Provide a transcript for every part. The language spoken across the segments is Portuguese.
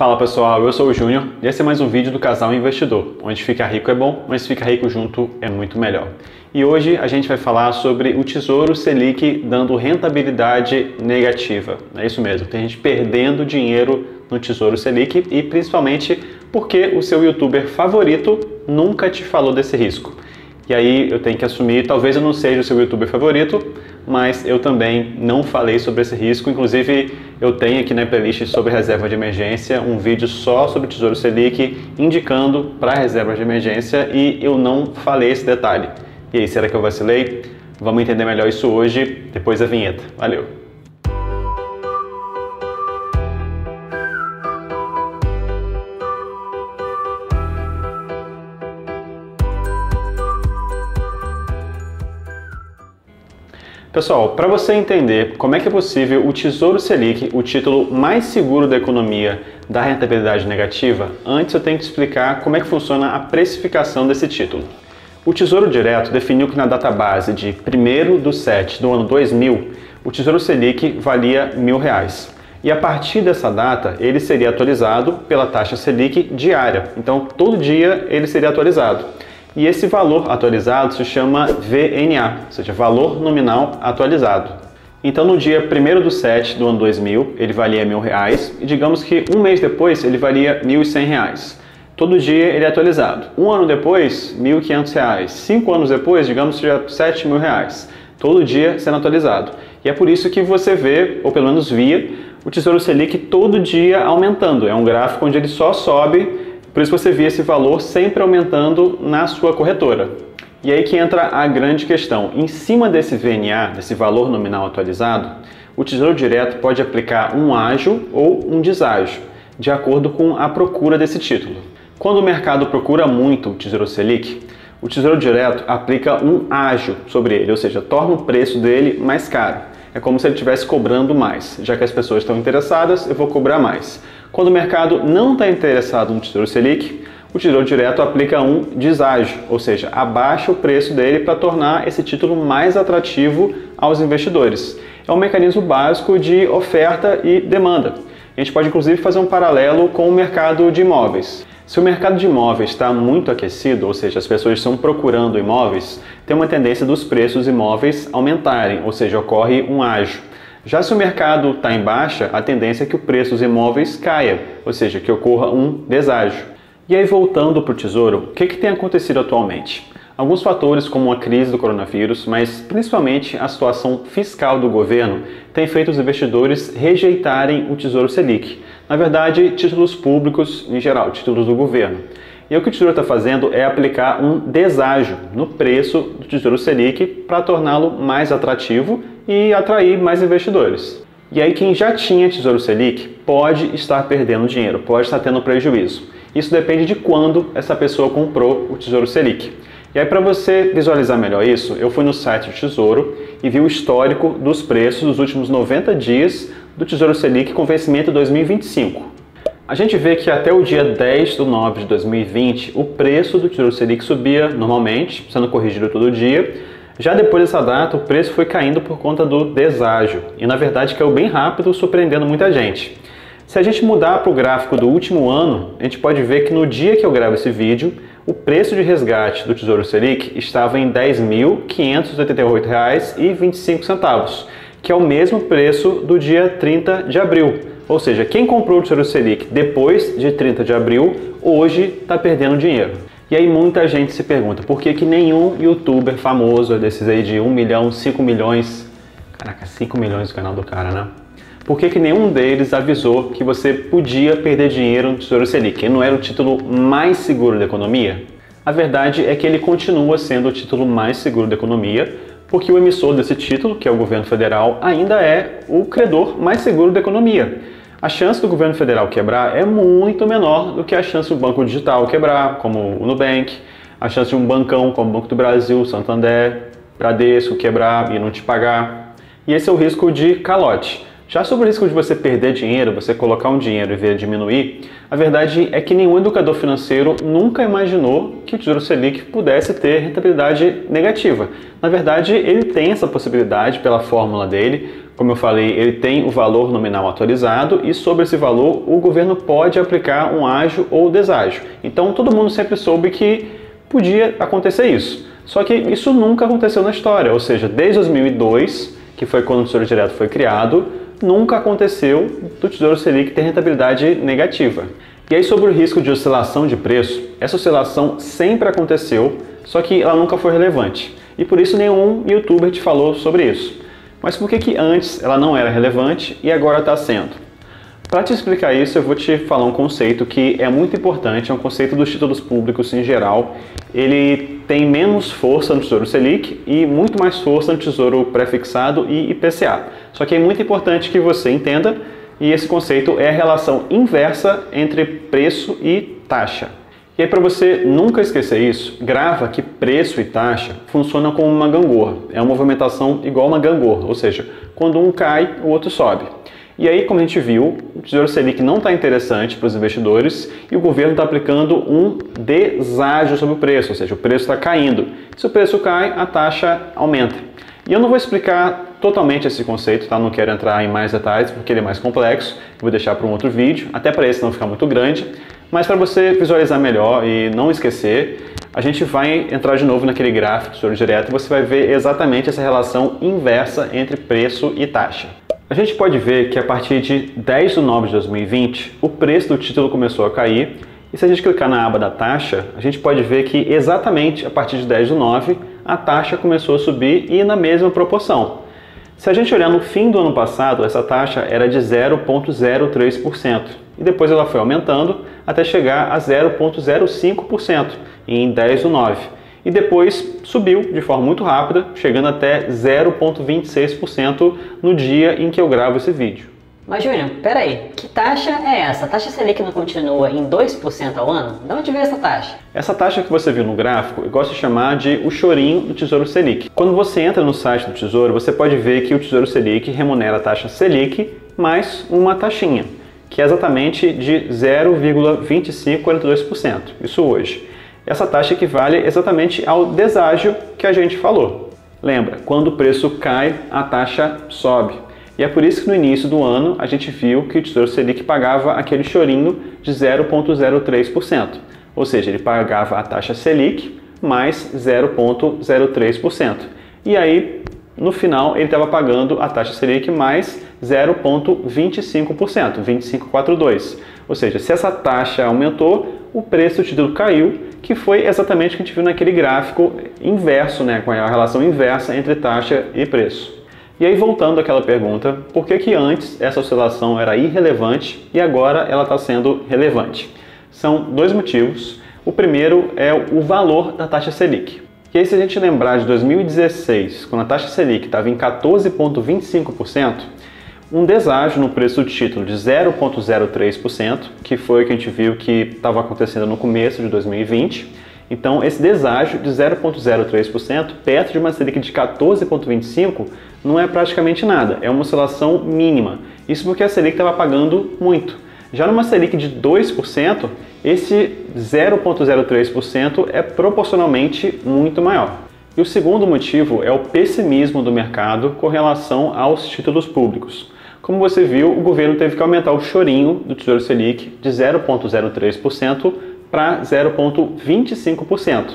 Fala pessoal, eu sou o Júnior e esse é mais um vídeo do Casal Investidor, onde ficar rico é bom, mas ficar rico junto é muito melhor. E hoje a gente vai falar sobre o Tesouro Selic dando rentabilidade negativa. É isso mesmo, tem gente perdendo dinheiro no Tesouro Selic e principalmente porque o seu youtuber favorito nunca te falou desse risco. E aí eu tenho que assumir, talvez eu não seja o seu youtuber favorito, mas eu também não falei sobre esse risco. Inclusive eu tenho aqui na playlist sobre reserva de emergência um vídeo só sobre o Tesouro Selic indicando para reserva de emergência e eu não falei esse detalhe. E aí, será que eu vacilei? Vamos entender melhor isso hoje, depois da vinheta. Valeu! Pessoal, para você entender como é que é possível o Tesouro Selic, o título mais seguro da economia, dar rentabilidade negativa, antes eu tenho que explicar como é que funciona a precificação desse título. O Tesouro Direto definiu que na data base de 1º/7 do ano 2000, o Tesouro Selic valia R$1.000. E a partir dessa data, ele seria atualizado pela taxa Selic diária. Então, todo dia ele seria atualizado. E esse valor atualizado se chama VNA, ou seja, Valor Nominal Atualizado. Então, no dia 1º/7 do ano 2000, ele valia R$1.000 e digamos que um mês depois ele valia R$1.100. Todo dia ele é atualizado. Um ano depois, R$1.500. 5 anos depois, digamos que já R$7.000. Todo dia sendo atualizado. E é por isso que você vê, ou pelo menos via, o Tesouro Selic todo dia aumentando. É um gráfico onde ele só sobe. Por isso você vê esse valor sempre aumentando na sua corretora. E aí que entra a grande questão. Em cima desse VNA, desse valor nominal atualizado, o Tesouro Direto pode aplicar um ágio ou um deságio, de acordo com a procura desse título. Quando o mercado procura muito o Tesouro Selic, o Tesouro Direto aplica um ágio sobre ele, ou seja, torna o preço dele mais caro. É como se ele estivesse cobrando mais. Já que as pessoas estão interessadas, eu vou cobrar mais. Quando o mercado não está interessado no Tesouro Selic, o Tesouro Direto aplica um deságio, ou seja, abaixa o preço dele para tornar esse título mais atrativo aos investidores. É um mecanismo básico de oferta e demanda. A gente pode inclusive fazer um paralelo com o mercado de imóveis. Se o mercado de imóveis está muito aquecido, ou seja, as pessoas estão procurando imóveis, tem uma tendência dos preços dos imóveis aumentarem, ou seja, ocorre um ágio. Já se o mercado está em baixa, a tendência é que o preço dos imóveis caia, ou seja, que ocorra um deságio. E aí, voltando para o Tesouro, o que tem acontecido atualmente? Alguns fatores, como a crise do coronavírus, mas principalmente a situação fiscal do governo, tem feito os investidores rejeitarem o Tesouro Selic. Na verdade, títulos públicos em geral, títulos do governo. E o que o Tesouro está fazendo é aplicar um deságio no preço do Tesouro Selic para torná-lo mais atrativo e atrair mais investidores. E aí quem já tinha Tesouro Selic pode estar perdendo dinheiro, pode estar tendo prejuízo. Isso depende de quando essa pessoa comprou o Tesouro Selic. E aí, para você visualizar melhor isso, eu fui no site do Tesouro e vi o histórico dos preços dos últimos 90 dias do Tesouro Selic com vencimento 2025. A gente vê que até o dia 10/9 de 2020, o preço do Tesouro Selic subia normalmente, sendo corrigido todo dia. Já depois dessa data, o preço foi caindo por conta do deságio e, na verdade, caiu bem rápido, surpreendendo muita gente. Se a gente mudar para o gráfico do último ano, a gente pode ver que no dia que eu gravo esse vídeo, o preço de resgate do Tesouro Selic estava em R$ 10.588,25, que é o mesmo preço do dia 30 de abril. Ou seja, quem comprou o Tesouro Selic depois de 30 de abril, hoje está perdendo dinheiro. E aí muita gente se pergunta, por que nenhum youtuber famoso desses aí de 1 milhão, 5 milhões... Caraca, 5 milhões no canal do cara, né? Por que nenhum deles avisou que você podia perder dinheiro no Tesouro Selic? Não era o título mais seguro da economia? A verdade é que ele continua sendo o título mais seguro da economia, porque o emissor desse título, que é o governo federal, ainda é o credor mais seguro da economia. A chance do governo federal quebrar é muito menor do que a chance do banco digital quebrar, como o Nubank, a chance de um bancão como o Banco do Brasil, Santander, Bradesco quebrar e não te pagar. E esse é o risco de calote. Já sobre o risco de você perder dinheiro, você colocar um dinheiro e ver diminuir, a verdade é que nenhum educador financeiro nunca imaginou que o Tesouro Selic pudesse ter rentabilidade negativa. Na verdade, ele tem essa possibilidade pela fórmula dele. como eu falei, ele tem o valor nominal atualizado e sobre esse valor o governo pode aplicar um ágio ou deságio. Então todo mundo sempre soube que podia acontecer isso. Só que isso nunca aconteceu na história, ou seja, desde 2002, que foi quando o Tesouro Direto foi criado, nunca aconteceu do Tesouro Selic ter rentabilidade negativa. E aí sobre o risco de oscilação de preço, essa oscilação sempre aconteceu, só que ela nunca foi relevante. E por isso nenhum youtuber te falou sobre isso. Mas por que antes ela não era relevante e agora está sendo? Para te explicar isso, eu vou te falar um conceito que é muito importante, é um conceito dos títulos públicos em geral. Ele tem menos força no Tesouro Selic e muito mais força no Tesouro Pré-fixado e IPCA. Só que é muito importante que você entenda, e esse conceito é a relação inversa entre preço e taxa. E aí, para você nunca esquecer isso, grava que preço e taxa funcionam como uma gangorra. É uma movimentação igual uma gangorra, ou seja, quando um cai, o outro sobe. E aí, como a gente viu, o Tesouro Selic não está interessante para os investidores e o governo está aplicando um deságio sobre o preço, ou seja, o preço está caindo. Se o preço cai, a taxa aumenta. E eu não vou explicar totalmente esse conceito, tá? Não quero entrar em mais detalhes porque ele é mais complexo, vou deixar para um outro vídeo, até para esse não ficar muito grande. Mas para você visualizar melhor e não esquecer, a gente vai entrar de novo naquele gráfico do Tesouro Direto e você vai ver exatamente essa relação inversa entre preço e taxa. A gente pode ver que a partir de 10 de novembro de 2020, o preço do título começou a cair. E se a gente clicar na aba da taxa, a gente pode ver que exatamente a partir de 10 de novembro, a taxa começou a subir e na mesma proporção. Se a gente olhar no fim do ano passado, essa taxa era de 0,03%. E depois ela foi aumentando até chegar a 0,05% em 10 de novembro. E depois subiu de forma muito rápida, chegando até 0,26% no dia em que eu gravo esse vídeo. Mas Júnior, peraí, que taxa é essa? A taxa Selic não continua em 2% ao ano? De onde veio essa taxa? Essa taxa que você viu no gráfico, eu gosto de chamar de o chorinho do Tesouro Selic. Quando você entra no site do Tesouro, você pode ver que o Tesouro Selic remunera a taxa Selic mais uma taxinha, que é exatamente de 0,2542%, isso hoje. Essa taxa equivale exatamente ao deságio que a gente falou. Lembra, quando o preço cai, a taxa sobe. E é por isso que no início do ano a gente viu que o Tesouro Selic pagava aquele chorinho de 0,03%. Ou seja, ele pagava a taxa Selic mais 0,03%. E aí, no final, ele estava pagando a taxa Selic mais 0,25%, 25,42%. Ou seja, se essa taxa aumentou, o preço do título caiu, que foi exatamente o que a gente viu naquele gráfico inverso, né, com a relação inversa entre taxa e preço. E aí, voltando àquela pergunta, por que antes essa oscilação era irrelevante e agora ela está sendo relevante? São dois motivos. O primeiro é o valor da taxa Selic. E aí, se a gente lembrar de 2016, quando a taxa Selic estava em 14,25%, um deságio no preço do título de 0,03%, que foi o que a gente viu que estava acontecendo no começo de 2020, então, esse deságio de 0,03%, perto de uma Selic de 14,25%, não é praticamente nada, é uma oscilação mínima. Isso porque a Selic estava pagando muito. Já numa Selic de 2%, esse 0,03% é proporcionalmente muito maior. E o segundo motivo é o pessimismo do mercado com relação aos títulos públicos. Como você viu, o governo teve que aumentar o chorinho do Tesouro Selic de 0,03% para 0,25%.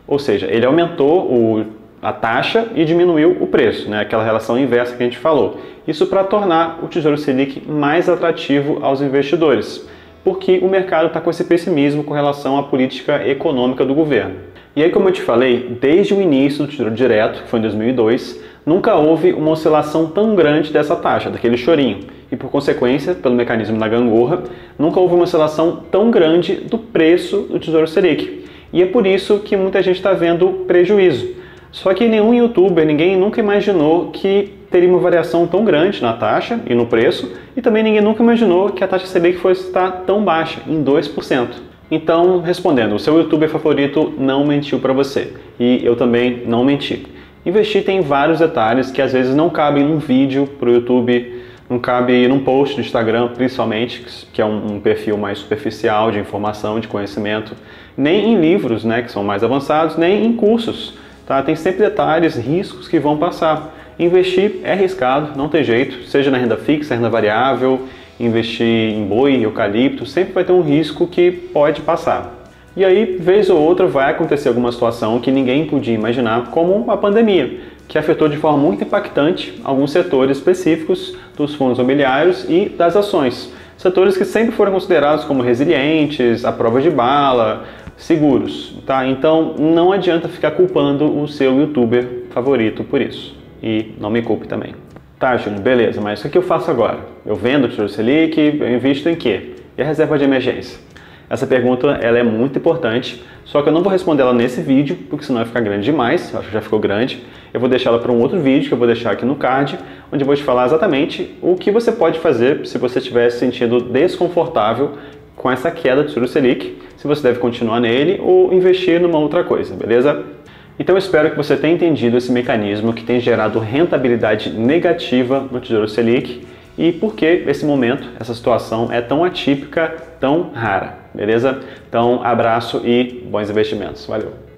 Ou seja, ele aumentou a taxa e diminuiu o preço, né? Aquela relação inversa que a gente falou. Isso para tornar o Tesouro Selic mais atrativo aos investidores, porque o mercado está com esse pessimismo com relação à política econômica do governo. E aí, como eu te falei, desde o início do Tesouro Direto, que foi em 2002, nunca houve uma oscilação tão grande dessa taxa, daquele chorinho. E por consequência, pelo mecanismo da gangorra, nunca houve uma oscilação tão grande do preço do Tesouro Selic. E é por isso que muita gente está vendo prejuízo. Só que nenhum youtuber, ninguém nunca imaginou que teria uma variação tão grande na taxa e no preço, e também ninguém nunca imaginou que a taxa Selic fosse estar tão baixa, em 2%. Então, respondendo, o seu youtuber favorito não mentiu para você, e eu também não menti. Investir tem vários detalhes que às vezes não cabem num vídeo para o YouTube, não cabe num post do Instagram, principalmente, que é um perfil mais superficial de informação, de conhecimento, nem em livros, né, que são mais avançados, nem em cursos. Tá? Tem sempre detalhes, riscos que vão passar. Investir é arriscado, não tem jeito, seja na renda fixa, renda variável, investir em boi, eucalipto, sempre vai ter um risco que pode passar. E aí, vez ou outra, vai acontecer alguma situação que ninguém podia imaginar, como a pandemia, que afetou de forma muito impactante alguns setores específicos dos fundos imobiliários e das ações. Setores que sempre foram considerados como resilientes, à prova de bala, seguros, tá? Então não adianta ficar culpando o seu youtuber favorito por isso. E não me culpe também. Tá, Júnior, beleza, mas o que eu faço agora? Eu vendo o Tesouro Selic, eu invisto em quê? E a reserva de emergência? Essa pergunta ela é muito importante, só que eu não vou responder ela nesse vídeo, porque senão vai ficar grande demais, eu acho que já ficou grande. Eu vou deixar ela para um outro vídeo, que eu vou deixar aqui no card, onde eu vou te falar exatamente o que você pode fazer se você estiver se sentindo desconfortável com essa queda do Tesouro Selic, se você deve continuar nele ou investir numa outra coisa, beleza? Então eu espero que você tenha entendido esse mecanismo que tem gerado rentabilidade negativa no Tesouro Selic e por que esse momento, essa situação é tão atípica, tão rara, beleza? Então, abraço e bons investimentos. Valeu!